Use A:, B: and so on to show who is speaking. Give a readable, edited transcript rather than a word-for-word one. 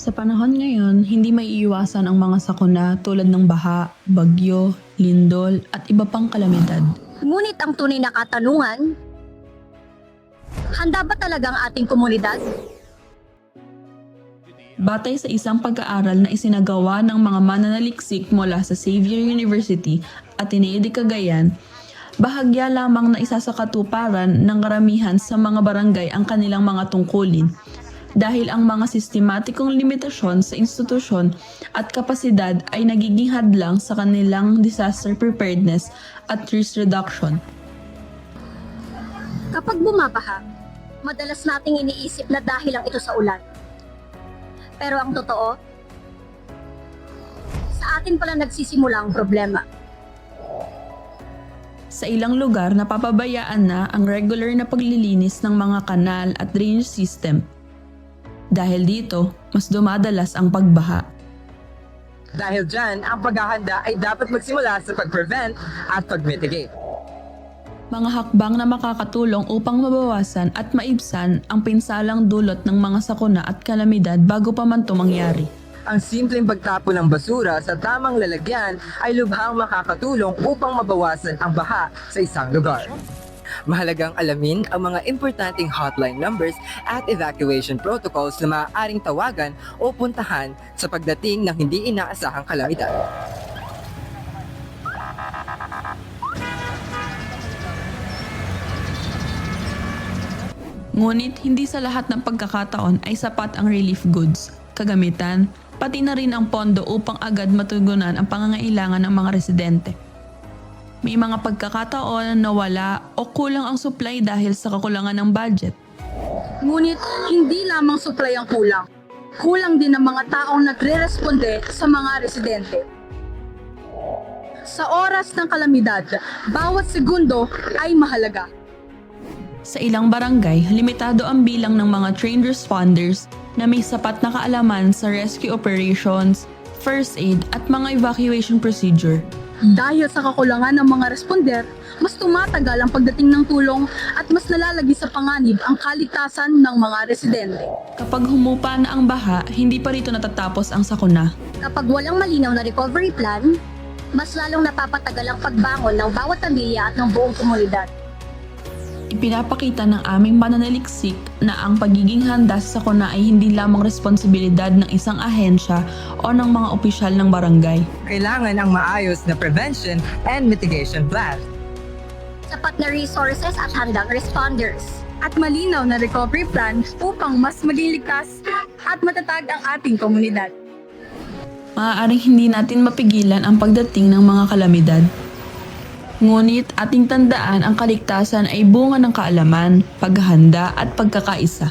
A: Sa panahon ngayon, hindi maiiwasan ang mga sakuna tulad ng baha, bagyo, lindol at iba pang kalamidad.
B: Ngunit ang tunay na katanungan, handa ba talaga ang ating komunidad?
A: Batay sa isang pag-aaral na isinagawa ng mga mananaliksik mula sa Xavier University at Ateneo de Cagayan, bahagya lamang na isa sa katuparan ng karamihan sa mga barangay ang kanilang mga tungkulin dahil ang mga sistematikong limitasyon sa institusyon at kapasidad ay nagiging hadlang sa kanilang disaster preparedness at risk reduction.
B: Kapag bumabaha, madalas nating iniisip na dahil lang ito sa ulan. Pero ang totoo, sa atin pala nagsisimula ang problema.
A: Sa ilang lugar, napapabayaan na ang regular na paglilinis ng mga kanal at drainage system. Dahil dito, mas dumadalas ang pagbaha.
C: Dahil dyan, ang paghahanda ay dapat magsimula sa pag-prevent at pag-mitigate.
A: Mga hakbang na makakatulong upang mabawasan at maibsan ang pinsalang dulot ng mga sakuna at kalamidad bago pa man ito mangyari.
C: Ang simpleng pagtapon ng basura sa tamang lalagyan ay lubhang makakatulong upang mabawasan ang baha sa isang lugar. Mahalagang alamin ang mga importanteng hotline numbers at evacuation protocols na maaaring tawagan o puntahan sa pagdating ng hindi inaasahang kalamidad.
A: Ngunit hindi sa lahat ng pagkakataon ay sapat ang relief goods, kagamitan, pati na rin ang pondo upang agad matugunan ang pangangailangan ng mga residente. May mga pagkakataon na wala o kulang ang supply dahil sa kakulangan ng budget.
D: Ngunit hindi lamang supply ang kulang. Kulang din ang mga taong nagre-responde sa mga residente. Sa oras ng kalamidad, bawat segundo ay mahalaga.
A: Sa ilang barangay, limitado ang bilang ng mga trained responders na may sapat na kaalaman sa rescue operations, first aid at mga evacuation procedure.
D: Dahil sa kakulangan ng mga responder, mas tumatagal ang pagdating ng tulong at mas nalalagi sa panganib ang kaligtasan ng mga residente.
A: Kapag humupa na ang baha, hindi pa rito natatapos ang sakuna.
B: Kapag walang malinaw na recovery plan, mas lalong napapatagal ang pagbangon ng bawat pamilya at ng buong komunidad.
A: Ipinapakita ng aming pananaliksik na ang pagiging handa sa sakuna ay hindi lamang responsibilidad ng isang ahensya o ng mga opisyal ng barangay.
C: Kailangan ang maayos na prevention and mitigation plan.
B: Sapat na resources at handang responders.
D: At malinaw na recovery plan upang mas maging likas at matatag ang ating komunidad.
A: Maaaring hindi natin mapigilan ang pagdating ng mga kalamidad. Ngunit ating tandaan ang kaligtasan ay bunga ng kaalaman, paghahanda at pagkakaisa.